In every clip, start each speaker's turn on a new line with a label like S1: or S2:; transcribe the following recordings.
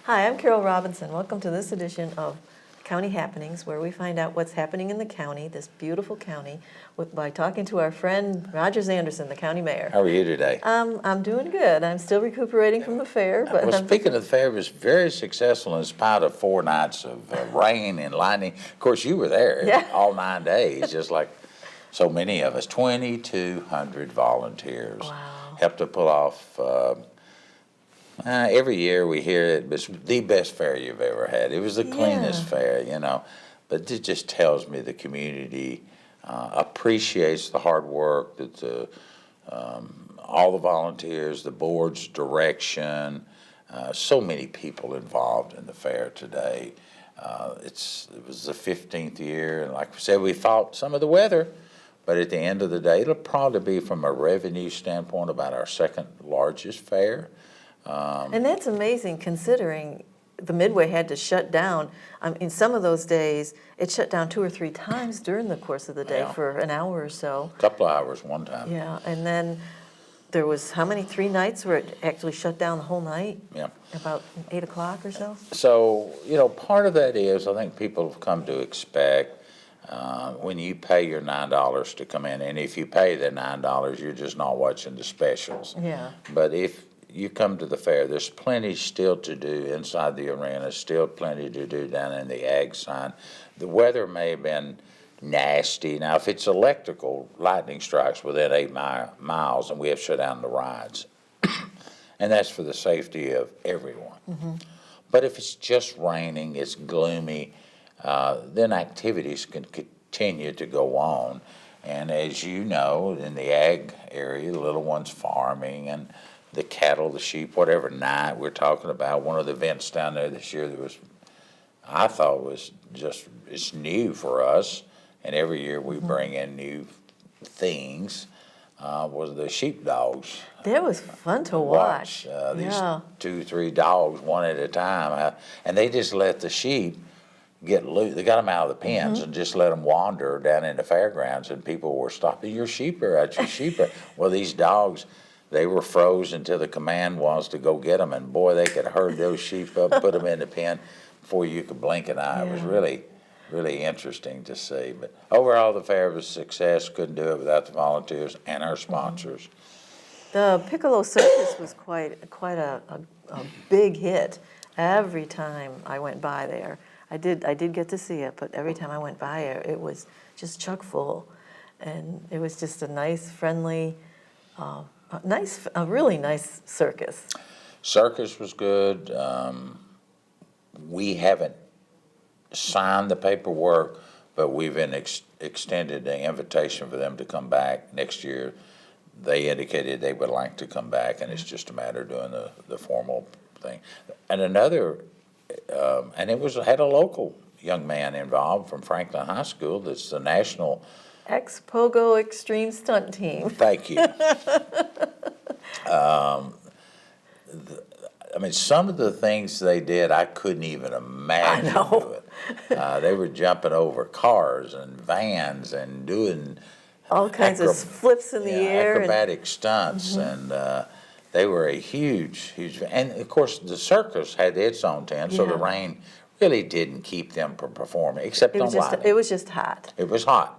S1: Hi, I'm Carole Robinson. Welcome to this edition of County Happenings, where we find out what's happening in the county, this beautiful county, by talking to our friend Roger Anderson, the county mayor.
S2: How are you today?
S1: I'm doing good. I'm still recuperating from the fair, but
S2: Well, speaking of the fair, it was very successful in spite of 4 nights of rain and lightning. Of course, you were there
S1: Yeah.
S2: all 9 days, just like so many of us. 2,200 volunteers
S1: Wow.
S2: helped to pull off. Every year we hear it was the best fair you've ever had. It was the cleanest fair, But it just tells me the community appreciates the hard work that all the volunteers, the board's direction, so many people involved in the fair today. It was the 15th year, and like we said, we fought some of the weather, but at the end of the day, it'll probably be, from a revenue standpoint, about our second largest fair.
S1: and that's amazing considering the Midway had to shut down. In some of those days, it shut down 2 or 3 times during the course of the day for an hour or so.
S2: A couple of hours one time.
S1: Yeah, and then there was how many, 3 nights where it actually shut down the whole night?
S2: Yeah.
S1: About 8 o'clock or so?
S2: So, part of that is, I think people have come to expect when you pay your $9 to come in, and if you pay the $9, you're just not watching the specials.
S1: Yeah.
S2: But if you come to the fair, there's plenty still to do inside the arena, still plenty to do down in the ag sign. The weather may have been nasty. Now, if it's electrical, lightning strikes within 8 miles, and we have shut down the rides. And that's for the safety of everyone. Mm-hmm. But if it's just raining, it's gloomy, then activities can continue to go on. And as you know, in the ag area, the little ones farming and the cattle, the sheep, whatever night we're talking about. One of the events down there this year that I thought was it's new for us, and every year we bring in new things, was the sheepdogs.
S1: That was fun to watch.
S2: These 2, 3 dogs, one at a time, and they just let the sheep get loose. They got them out of the pens and just let them wander down in the fairgrounds, and people were stopping. Your sheep are out, your sheep are. Well, these dogs, they were froze until the command was to go get them, and boy, they could herd those sheep up, put them in the pen before you could blink an eye. It was really, really interesting to see. But overall, the fair was a success. Couldn't do it without the volunteers and our sponsors.
S1: The Piccolo Circus was quite a big hit. Every time I went by there, I did get to see it, but every time I went by it was just chock full, and it was just a nice, friendly, a really nice circus.
S2: Circus was good. We haven't signed the paperwork, but we've extended the invitation for them to come back next year. They indicated they would like to come back, and it's just a matter of doing the formal thing. And another, and it had a local young man involved from Franklin High School. That's the national
S1: Ex-Pogo Extreme Stunt Team.
S2: Thank you. Some of the things they did, I couldn't even imagine doing. They were jumping over cars and vans and doing
S1: all kinds of flips in the air.
S2: Acrobatic stunts, and they were a huge, and of course the circus had its own tent, so the rain really didn't keep them from performing, except on lightning.
S1: It was just hot.
S2: It was hot.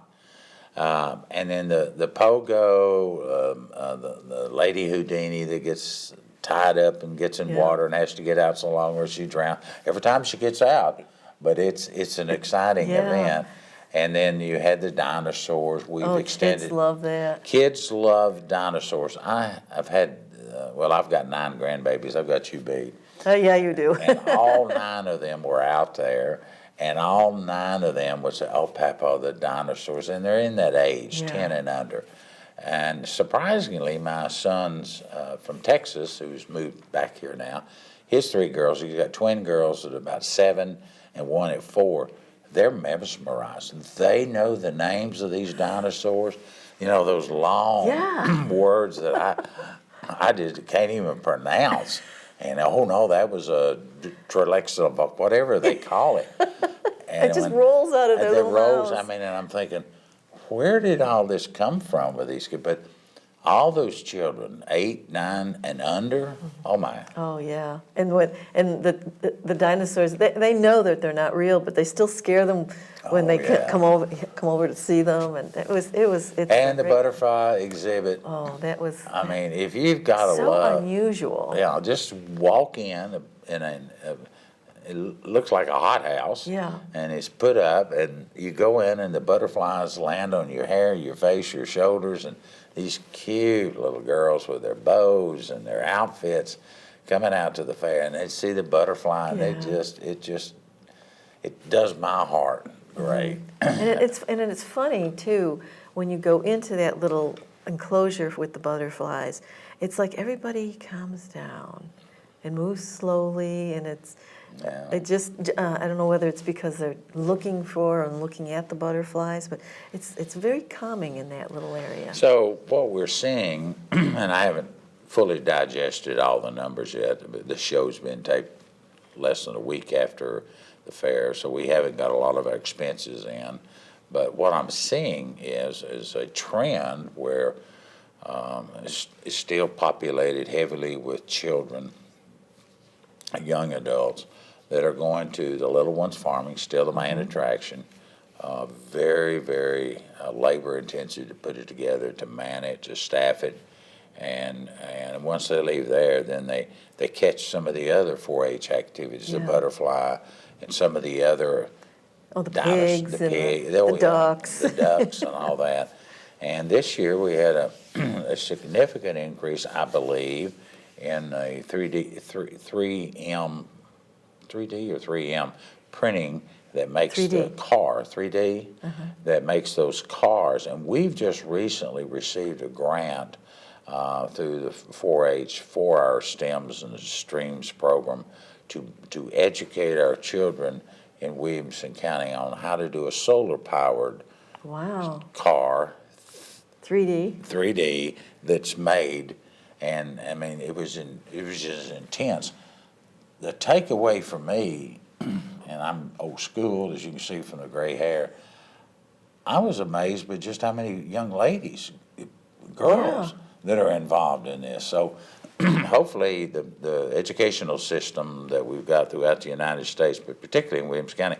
S2: And then the pogo, the Lady Houdini that gets tied up and gets in water and has to get out so long or she drowns. Every time she gets out, but it's an exciting event. And then you had the dinosaurs. We've extended.
S1: Kids love that.
S2: Kids love dinosaurs. I've got 9 grandbabies. I've got you beat.
S1: Oh, yeah, you do.
S2: And all 9 of them were out there. And all 9 of them would say, "Oh, Papa, the dinosaurs." And they're in that age, 10 and under. And surprisingly, my son's from Texas, who's moved back here now, his 3 girls, he's got twin girls at about 7 and 1 at 4. They're mesmerized. They know the names of these dinosaurs. Those long words that I just can't even pronounce. And that was a Trelexa, whatever they call it. And
S1: it just rolls out of their little mouths.
S2: And I'm thinking, where did all this come from with these kids? But all those children, 8, 9, and under, oh my.
S1: Oh, yeah. And the dinosaurs, they know that they're not real, but they still scare them when
S2: Oh,
S1: they
S2: yeah.
S1: come over to see them. And it's
S2: And the
S1: great.
S2: butterfly exhibit.
S1: Oh, that was
S2: I mean, if you've got a
S1: so
S2: love,
S1: unusual.
S2: yeah, just walk in it looks like a hothouse.
S1: Yeah.
S2: And it's put up, and you go in, and the butterflies land on your hair, your face, your shoulders, and these cute little girls with their bows and their outfits coming out to the fair, and they see the butterfly, and
S1: Yeah.
S2: it does my heart great.
S1: And it's funny too when you go into that little enclosure with the butterflies. It's like everybody calms down and moves slowly, and
S2: Yeah.
S1: it just I don't know whether it's because they're looking for and looking at the butterflies, but it's very calming in that little area.
S2: So what we're seeing, and I haven't fully digested all the numbers yet, but the show's been taped less than a week after the fair, so we haven't got a lot of our expenses in. But what I'm seeing is a trend where it's still populated heavily with children, young adults, that are going to the Little Ones Farming, still the main attraction. Very, very labor intensive to put it together, to man it, to staff it. And once they leave there, then they catch some of the other 4-H activities, the
S1: Yeah.
S2: butterfly and some of the other
S1: Oh, the pigs and the
S2: oh, yeah,
S1: ducks.
S2: the ducks and all that. And this year we had a significant increase, I believe, in a 3M or 3M printing that makes
S1: 3D.
S2: the car, 3D, that makes those cars. And we've just recently received a grant through the 4-H for our STEMs and Streams program to educate our children in Williamson County on how to do a solar-powered
S1: Wow.
S2: car,
S1: 3D.
S2: that's made. And I mean, it was just intense. The takeaway for me, and I'm old school, as you can see from the gray hair, I was amazed with just how many young ladies, girls, that are involved in this. So hopefully the educational system that we've got throughout the United States, but particularly in Williamson County,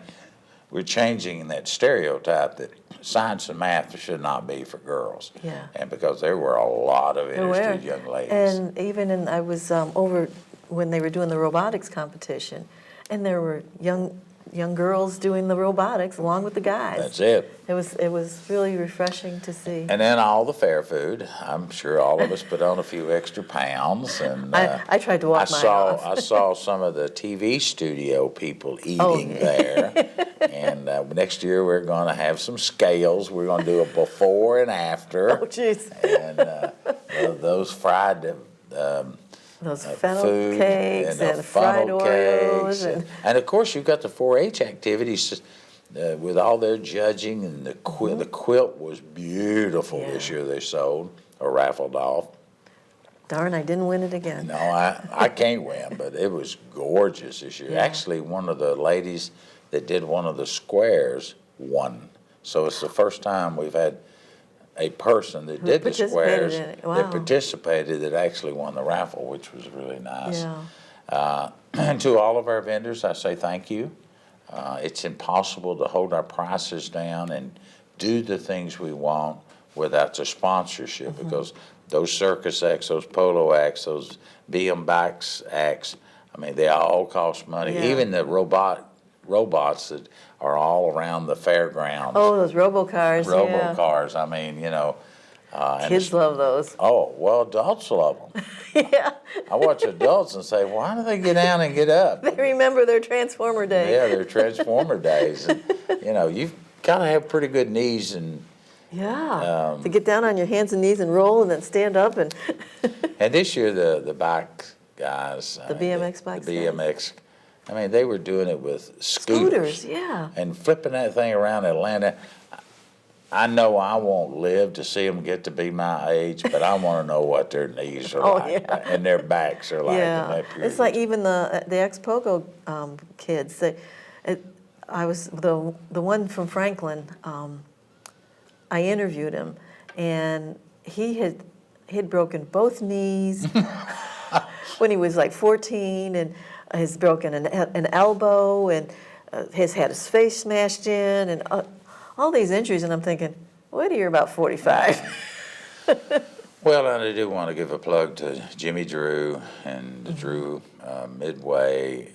S2: we're changing that stereotype that science and math should not be for girls.
S1: Yeah.
S2: And because there were a lot of interested young ladies.
S1: And even I was over when they were doing the robotics competition, and there were young girls doing the robotics along with the guys.
S2: That's it.
S1: It was really refreshing to see.
S2: And then all the fair food. I'm sure all of us put on a few extra pounds. And
S1: I tried to walk mine off.
S2: I saw some of the TV studio people eating there. And next year we're going to have some scales. We're going to do a before and after.
S1: Oh, jeez.
S2: And those fried
S1: Those funnel
S2: food
S1: cakes
S2: the
S1: and fried
S2: funnel
S1: Oreos.
S2: cakes. And of course you've got the 4-H activities with all their judging, and the quilt was beautiful this year they sold or raffled off.
S1: Darn, I didn't win it again.
S2: No, I can't win, but it was gorgeous this year.
S1: Yeah.
S2: Actually, one of the ladies that did one of the squares won. So it's the first time we've had a person that did the
S1: participated
S2: squares
S1: in it. Wow.
S2: that participated that actually won the raffle, which was really nice.
S1: Yeah.
S2: And to all of our vendors, I say thank you. It's impossible to hold our prices down and do the things we want without the sponsorship, because those circus acts, those polo acts, those BM acts, I mean, they all cost money.
S1: Yeah.
S2: Even the robots that are all around the fairgrounds.
S1: Oh, those robocars. Yeah.
S2: Robocars, I mean, you know.
S1: Kids love those.
S2: Oh, well, adults love them.
S1: Yeah.
S2: I watch adults and say, why do they get down and get up?
S1: They remember their Transformer day.
S2: Yeah, they're Transformer days. And, you know, you've got to have pretty good knees. And
S1: Yeah. To get down on your hands and knees and roll and then stand up and.
S2: and this year, the bike guys.
S1: The BMX bikes
S2: The BMX. I mean, they were doing it with scooters.
S1: Yeah.
S2: And flipping that thing around Atlanta. I know I won't live to see them get to be my age, but I want to know what their knees are like and their backs are like.
S1: Yeah.
S2: In that period.
S1: It's like even the Expogo kids. I was the one from Franklin. I interviewed him, and he he'd broken both knees when he was like 14, and has broken an elbow, and has had his face smashed in, and all these injuries. And I'm thinking, wait till you're about 45.
S2: Well, and I do want to give a plug to Jimmy Drew and the Drew Midway.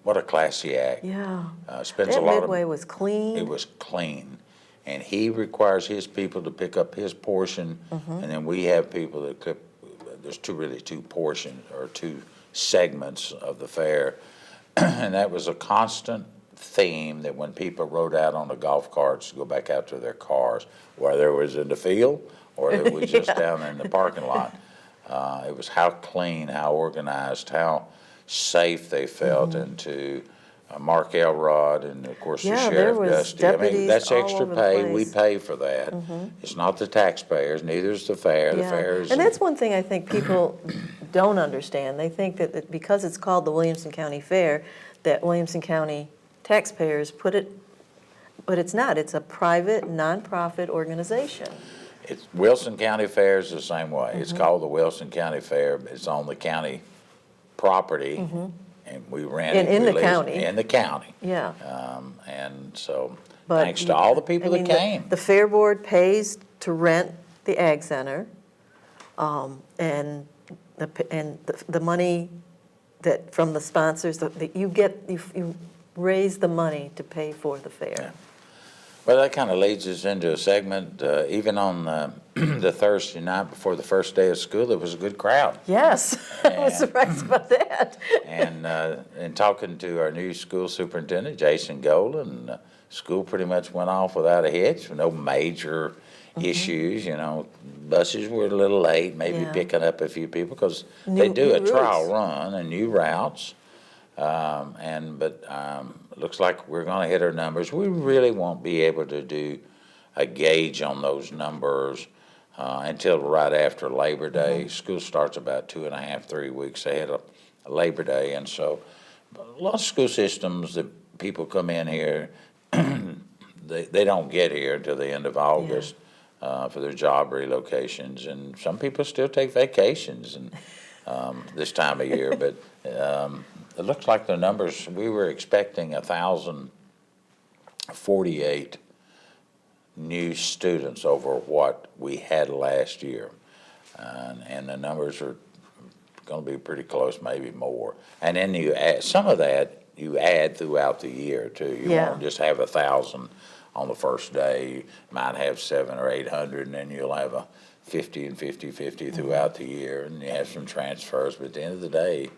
S2: What a classy act.
S1: Yeah.
S2: Spends
S1: That
S2: a lot
S1: Midway
S2: of.
S1: was clean.
S2: It was clean, and he requires his people to pick up his portion, and then we have people that clip. There's two portions or two segments of the fair, and that was a constant theme that when people rode out on the golf carts to go back out to their cars, whether it was in the field or it was just down in the parking lot, it was how clean, how organized, how safe they felt, and to Mark Elrod and of course the
S1: Yeah, there
S2: Sheriff
S1: was
S2: Dusty. I mean,
S1: deputies
S2: that's
S1: all
S2: extra
S1: over the
S2: pay. We
S1: place.
S2: pay for that. It's not the taxpayers, neither is the fair. The
S1: Yeah.
S2: fair is.
S1: And that's one thing I think people don't understand. They think that because it's called the Williamson County Fair, that Williamson County taxpayers put it, but it's not. It's a private, nonprofit organization.
S2: It's Wilson County Fair is the same way. It's called the Wilson County Fair. It's on the county property, and we ran it.
S1: In the
S2: released-
S1: county.
S2: In the county.
S1: Yeah.
S2: And so,
S1: But
S2: thanks to all the people that came.
S1: The Fair Board pays to rent the Ag Center, and the money that, from the sponsors, that you get, you raise the money to pay for the fair.
S2: Yeah. Well, that kind of leads us into a segment, even on the Thursday night before the first day of school, there was a good crowd.
S1: Yes, I was
S2: Yeah.
S1: surprised about that.
S2: And talking to our new school superintendent, Jason Golden, school pretty much went off without a hitch, no major issues. You know, buses were a little late, maybe
S1: Yeah.
S2: picking up a few people because they
S1: New-
S2: do a
S1: new
S2: trial
S1: routes.
S2: run and new routes. But it looks like we're going to hit our numbers. We really won't be able to do a gauge on those numbers until right after Labor Day. School starts about 2.5, 3 weeks ahead of Labor Day, and so a lot of school systems that people come in here, they don't get here until the end of August for their job relocations, and some people still take vacations and this time of year, but it looks like the numbers, we were expecting 1,048 new students over what we had last year. And the numbers are going to be pretty close, maybe more. And then you add, some of that you add throughout the year too. You
S1: Yeah.
S2: won't just have 1,000 on the first day. You might have 700 or 800, and then you'll have a 50 and 50 throughout the year, and you have some transfers. But at the end of the day,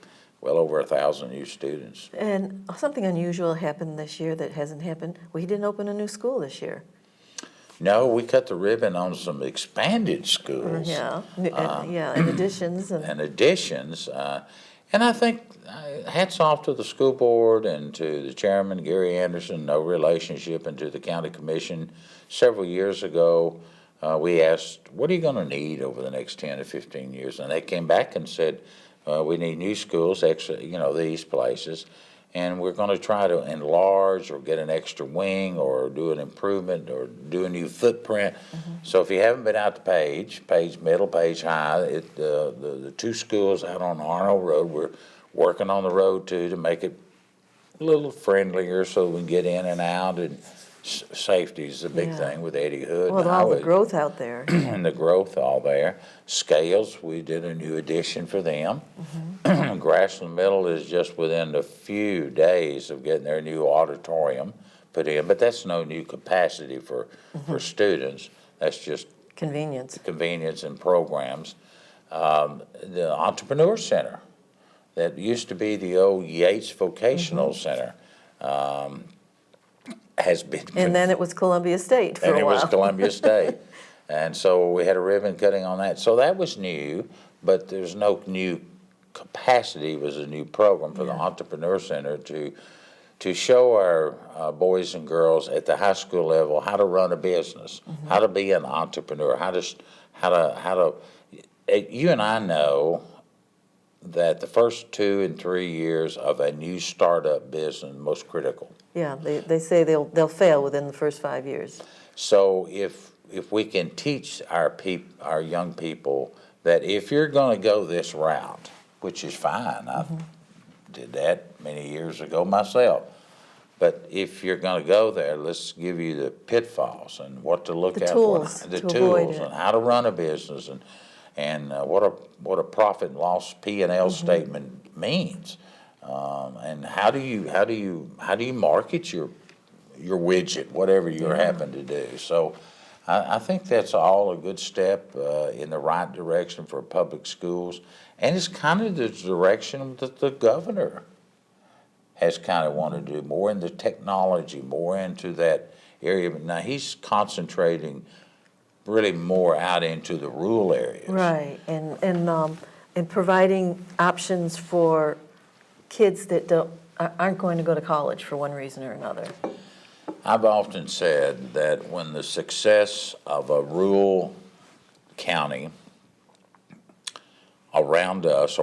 S2: well over 1,000 new students.
S1: And something unusual happened this year that hasn't happened. We didn't open a new school this year.
S2: No, we cut the ribbon on some expanded schools.
S1: Yeah, and additions and.
S2: And additions. And I think hats off to the school board and to the chairman, Gary Anderson, no relationship, and to the county commission. Several years ago, we asked, what are you going to need over the next 10 to 15 years? And they came back and said, we need new schools, extra, these places, and we're going to try to enlarge or get an extra wing or do an improvement or do a new footprint. So if you haven't been out to Page Middle, Page High, the two schools out on Arnold Road, we're working on the road too to make it a little friendlier so we can get in and out, and safety is a big
S1: Yeah.
S2: thing with Eddie Hood.
S1: Well,
S2: and
S1: all the
S2: highway-
S1: growth out there.
S2: and the growth all there. Scales, we did a new addition for them. Grassland Middle is just within a few days of getting their new auditorium put in, but that's no new capacity for students. That's just
S1: Convenience.
S2: convenience and programs. The Entrepreneur Center, that used to be the old Yates Vocational Center, has been.
S1: And then it was Columbia State for
S2: And
S1: a
S2: it
S1: while.
S2: was Columbia State. And so we had a ribbon cutting on that. So that was new, but there's no new capacity. It was a new program for the Entrepreneur Center to show our boys and girls at the high school level how to run a business, how to be an entrepreneur, how to. You and I know that the first 2 and 3 years of a new startup business are most critical.
S1: Yeah, they say they'll fail within the first 5 years.
S2: So if if we can teach our young people that if you're going to go this route, which is fine, I did that many years ago myself. But if you're going to go there, let's give you the pitfalls and what to look
S1: The
S2: out
S1: tools
S2: for, the
S1: to avoid
S2: tools
S1: it.
S2: and how to run a business and what a profit and loss P&L statement means, and how do you market your widget, whatever you happen to do. So I think that's all a good step in the right direction for public schools, and it's kind of the direction that the governor has kind of wanted to do, more into technology, more into that area. But now he's concentrating really more out into the rural areas.
S1: Right, and providing options for kids that aren't going to go to college for one reason or another.
S2: I've often said that when the success of a rural county around us,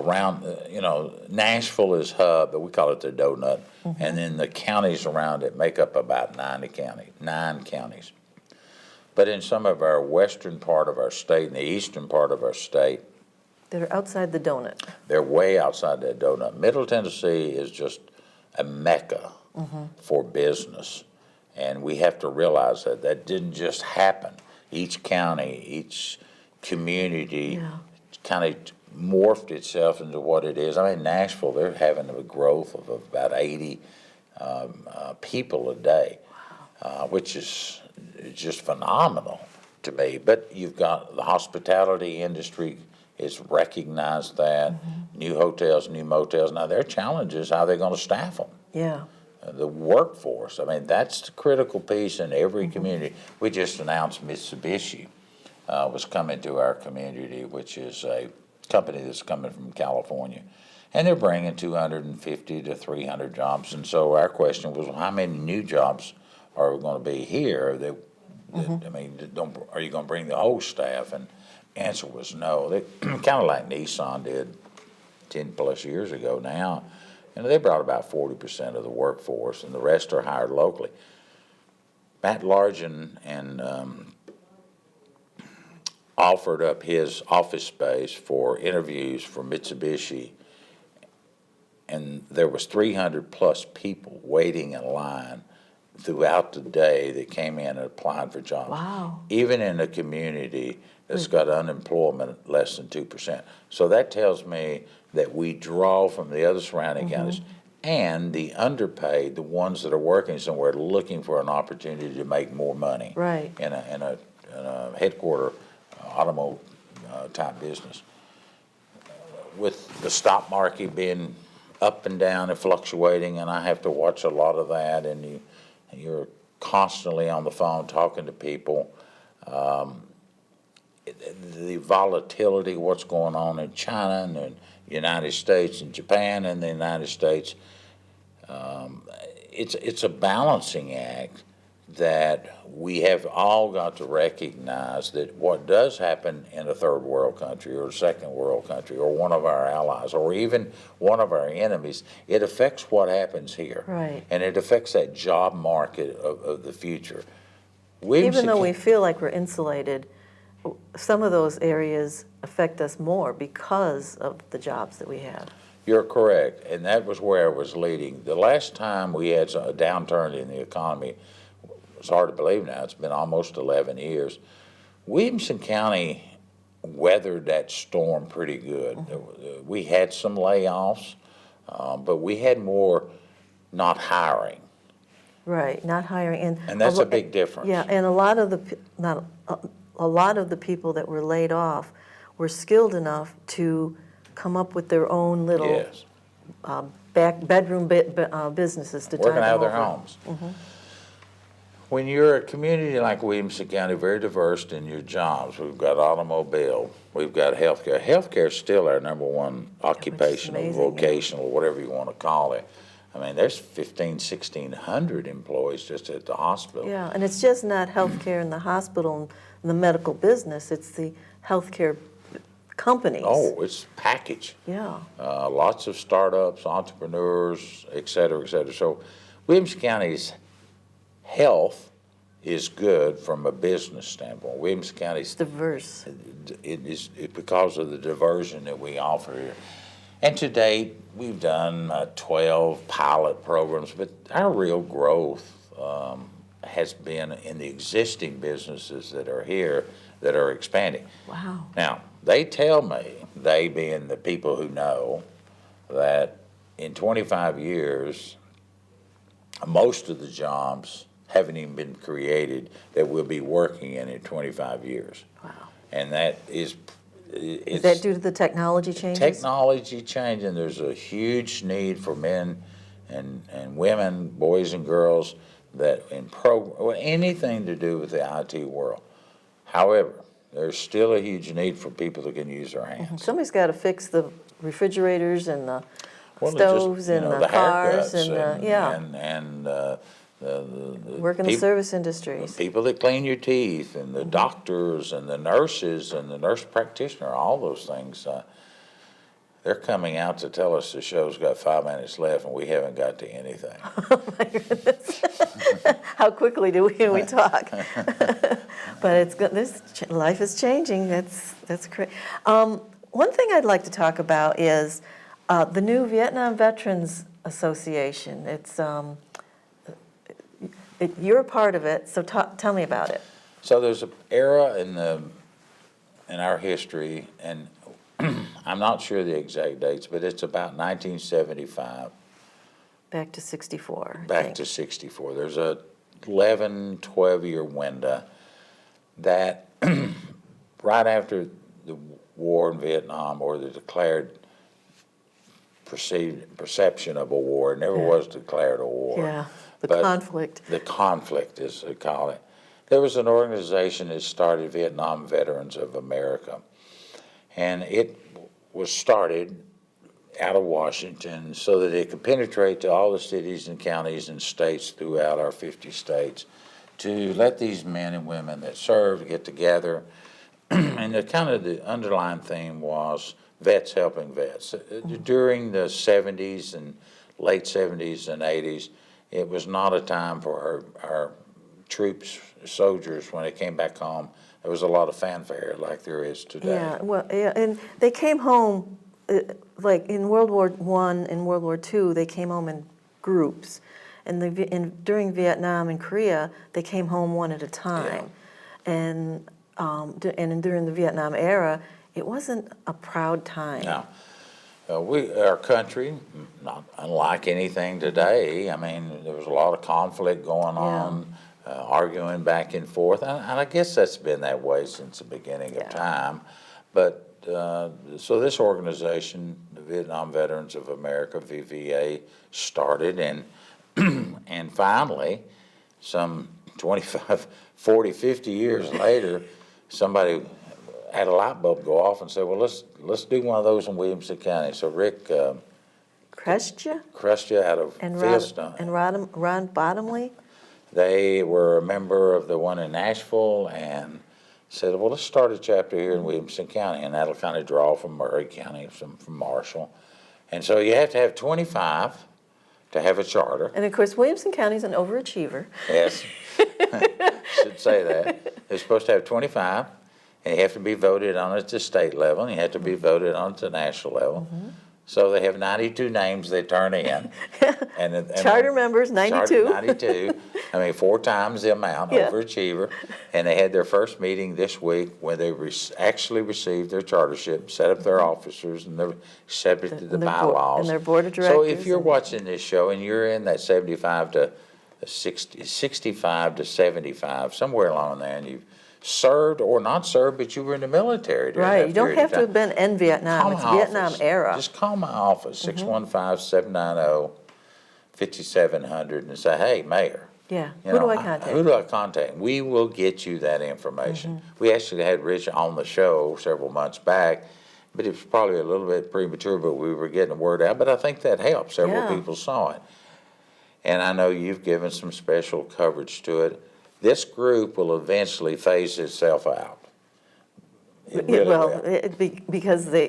S2: Nashville is hub, but we call it the donut, and then the counties around it make up about 9 counties. But in some of our western part of our state and the eastern part of our state,
S1: That are outside the donut.
S2: they're way outside that donut. Middle Tennessee is just a mecca for business, and we have to realize that didn't just happen. Each county, each community kind of morphed itself into what it is. I mean, Nashville, they're having a growth of about 80 people a day, which is just phenomenal to me. But you've got the hospitality industry has recognized that, new hotels, new motels. Now, their challenge is how they're going to staff them.
S1: Yeah.
S2: The workforce, I mean, that's the critical piece in every community. We just announced Mitsubishi was coming to our community, which is a company that's coming from California, and they're bringing 250 to 300 jobs. And so our question was, well, how many new jobs are going to be here? I mean, are you going to bring the whole staff? And the answer was no. They kind of like Nissan did 10 plus years ago now. They brought about 40% of the workforce, and the rest are hired locally. Matt Largen offered up his office space for interviews for Mitsubishi, and there was 300 plus people waiting in line throughout the day that came in and applied for jobs.
S1: Wow.
S2: Even in a community that's got unemployment less than 2%. So that tells me that we draw from the other surrounding counties and the underpaid, the ones that are working somewhere looking for an opportunity to make more money.
S1: Right.
S2: In a headquarter automobile type business. With the stock market being up and down and fluctuating, and I have to watch a lot of that, and you're constantly on the phone talking to people. The volatility, what's going on in China and the United States and Japan and the United States, it's a balancing act that we have all got to recognize that what does happen in a third world country or a second world country or one of our allies or even one of our enemies, it affects what happens here.
S1: Right.
S2: And it affects that job market of the future.
S1: Even though we feel like we're insulated, some of those areas affect us more because of the jobs that we have.
S2: You're correct, and that was where I was leading. The last time we had a downturn in the economy, it's hard to believe now, it's been almost 11 years. Williamson County weathered that storm pretty good. We had some layoffs, but we had more not hiring.
S1: Right, not hiring.
S2: And that's a big difference.
S1: Yeah, and a lot of the people that were laid off were skilled enough to come up with their own little
S2: Yes.
S1: bedroom businesses to
S2: Working
S1: tide
S2: out of
S1: them
S2: their
S1: over.
S2: homes. When you're a community like Williamson County, very diverse in your jobs, we've got automobile, we've got healthcare. Healthcare is still our number one occupational,
S1: amazing, yeah.
S2: vocational, whatever you want to call it. I mean, there's 1,600 employees just at the hospital.
S1: Yeah, and it's just not healthcare in the hospital and the medical business, it's the healthcare companies.
S2: Oh, it's package.
S1: Yeah.
S2: Lots of startups, entrepreneurs, et cetera, et cetera. So Williamson County's health is good from a business standpoint. Williamson County,
S1: It's diverse.
S2: it because of the diversion that we offer here. And to date, we've done 12 pilot programs, but our real growth has been in the existing businesses that are here that are expanding.
S1: Wow.
S2: Now, they tell me, they being the people who know, that in 25 years, most of the jobs haven't even been created that we'll be working in 25 years.
S1: Wow.
S2: And that is,
S1: Is that due to the technology changes?
S2: technology changing. There's a huge need for men and women, boys and girls, that anything to do with the IT world. However, there's still a huge need for people that can use their hands.
S1: Somebody's got to fix the refrigerators and the
S2: Well, it's
S1: stoves
S2: just, you
S1: and
S2: know,
S1: the
S2: haircuts
S1: cars and the work in the
S2: peop-
S1: service
S2: the
S1: industries.
S2: people that clean your teeth and the doctors and the nurses and the nurse practitioner, all those things, they're coming out to tell us the show's got 5 minutes left and we haven't got to anything.
S1: Oh my goodness! How quickly do we talk? But it's good. Life is changing. That's great. One thing I'd like to talk about is the new Vietnam Veterans Association. You're a part of it, so tell me about it.
S2: So there's an era in our history, and I'm not sure the exact dates, but it's about 1975
S1: Back to 64. I
S2: back
S1: think.
S2: to 64. There's a 11, 12-year window that right after the war in Vietnam, or the declared perception of a war, it never was declared a war.
S1: Yeah, the
S2: But
S1: conflict.
S2: The conflict, as they call it. There was an organization that started Vietnam Veterans of America, and it was started out of Washington so that it could penetrate to all the cities and counties and states throughout our 50 states to let these men and women that served get together. And the underlying theme was vets helping vets. During the 70s and late 70s and 80s, it was not a time for our troops, soldiers, when they came back home. There was a lot of fanfare like there is today.
S1: Yeah, well, yeah, and they came home, like in World War I and World War II, they came home in groups. And during Vietnam and Korea, they came home one at a time.
S2: Yeah.
S1: And during the Vietnam era, it wasn't a proud time.
S2: Now, our country, not unlike anything today, I mean, there was a lot of conflict going on, arguing back and forth, and I guess that's been that way since the beginning of time. But so this organization, the Vietnam Veterans of America, VVA, started, and finally, some 25, 40, 50 years later, somebody had a light bulb go off and said, well, let's do one of those in Williamson County. So Rick Crestja out of Fieldstone.
S1: And Ron Bottomley?
S2: They were a member of the one in Nashville and said, well, let's start a chapter here in Williamson County, and that'll kind of draw from Murray County, from Marshall. And so you have to have 25 to have a charter.
S1: And of course, Williamson County's an overachiever.
S2: Yes, should say that. They're supposed to have 25, and you have to be voted on at the state level, and you have to be voted on at the national level.
S1: Mm-hmm.
S2: So they have 92 names they turn in. and
S1: Charter members, 92.
S2: Charter 92. I mean, 4 times the amount, overachiever. And they had their first meeting this week when they actually received their chartership, set up their officers, and they're accepted the bylaws.
S1: And their board of directors.
S2: So if you're watching this show and you're in that 65 to 75, somewhere along there, and you've served or not served, but you were in the military during
S1: Right,
S2: that
S1: you don't
S2: period
S1: have
S2: of
S1: to have
S2: time.
S1: been in Vietnam.
S2: Call
S1: It's
S2: my
S1: Vietnam
S2: office.
S1: era.
S2: Just call my office, 615-790-5700, and say, hey, Mayor.
S1: Yeah,
S2: you
S1: who
S2: know,
S1: do I contact?
S2: Who do I contact? We will get you that information. We actually had Rich on the show several months back, but it was probably a little bit premature, but we were getting the word out. But I think that helped. Several people saw it. And I know you've given some special coverage to it. This group will eventually phase itself out. It really
S1: Well,
S2: will,
S1: because they,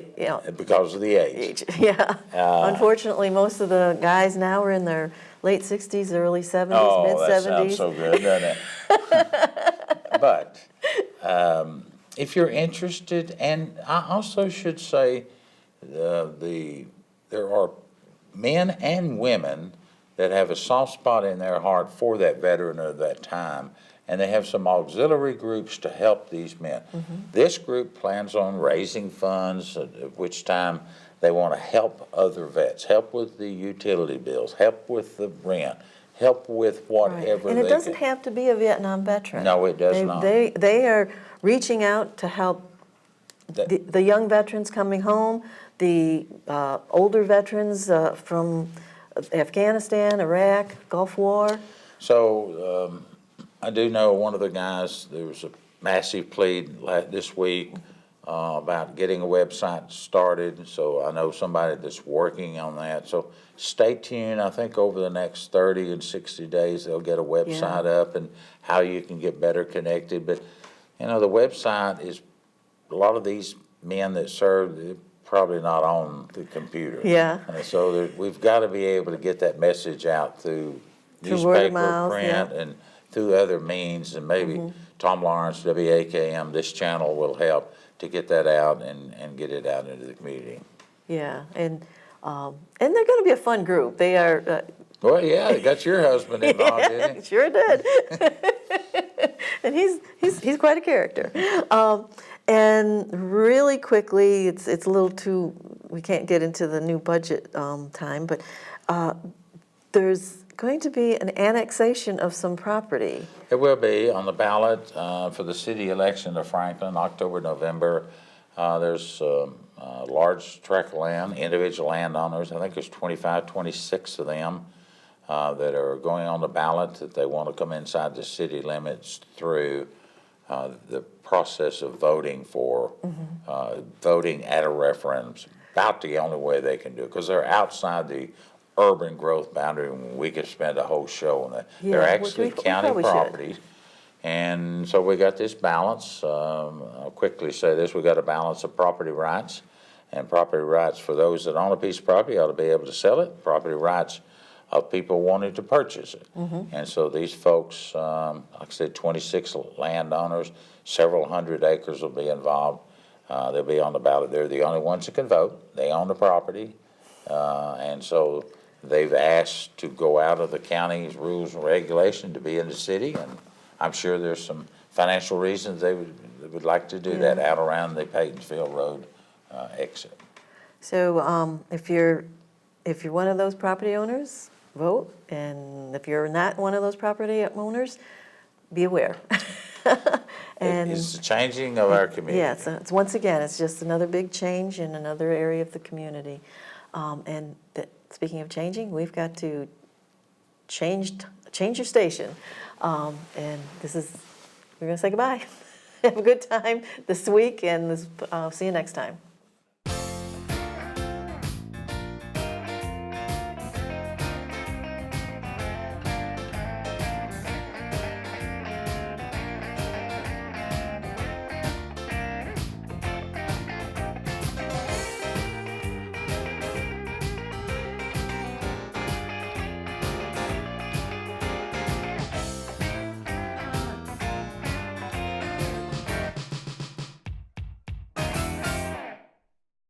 S2: because of the age.
S1: yeah. Unfortunately, most of the guys now are in their late 60s, early 70s,
S2: Oh, that
S1: mid-70s.
S2: sounds so good, doesn't it? But if you're interested, and I also should say, there are men and women that have a soft spot in their heart for that veteran of that time, and they have some auxiliary groups to help these men. This group plans on raising funds, at which time they want to help other vets, help with the utility bills, help with the rent, help with whatever
S1: And it
S2: they
S1: doesn't
S2: can.
S1: have to be a Vietnam veteran.
S2: No, it does not.
S1: They are reaching out to help
S2: That-
S1: the young veterans coming home, the older veterans from Afghanistan, Iraq, Gulf War.
S2: So, I do know one of the guys, there was a massive plea this week about getting a website started, so I know somebody that's working on that. So stay tuned. I think over the next 30 and 60 days, they'll get a website up and how you can get better connected. But, the website is, a lot of these men that serve, they're probably not on the computer.
S1: Yeah.
S2: And so we've got to be able to get that message out through
S1: Through word of
S2: newspaper,
S1: mouth,
S2: print, and through other means, and maybe Tom Lawrence, WAKM, this channel will help to get that out and get it out into the community.
S1: Yeah, and they're going to be a fun group. They are.
S2: Well, yeah, they got your husband involved, didn't he?
S1: Sure did. And he's quite a character. And really quickly, it's a little too. We can't get into the new budget time, but there's going to be an annexation of some property.
S2: It will be on the ballot for the city election of Franklin, October, November. There's a large tract of land, individual landowners. I think there's 25, 26 of them that are going on the ballot that they want to come inside the city limits through the process of voting for voting at a referendum. It's about the only way they can do it because they're outside the urban growth boundary, and we could spend a whole show on that.
S1: Yeah,
S2: They're
S1: which
S2: actually
S1: we
S2: county
S1: probably should.
S2: properties. And so we got this balance. I'll quickly say this, we got a balance of property rights. And property rights for those that own a piece of property ought to be able to sell it. Property rights of people wanting to purchase it. And so these folks, like I said, 26 landowners, several hundred acres will be involved. They'll be on the ballot. They're the only ones that can vote. They own the property. And so they've asked to go out of the county's rules and regulation to be in the city, and I'm sure there's some financial reasons they would like to do that out around the Paytonsville Road exit.
S1: So if you're one of those property owners, vote, and if you're not one of those property owners, be aware. And
S2: It's the changing of our community.
S1: yeah, it's once again, it's just another big change in another area of the community. And speaking of changing, we've got to change your station. And we're going to say goodbye. Have a good time this week, and see you next time.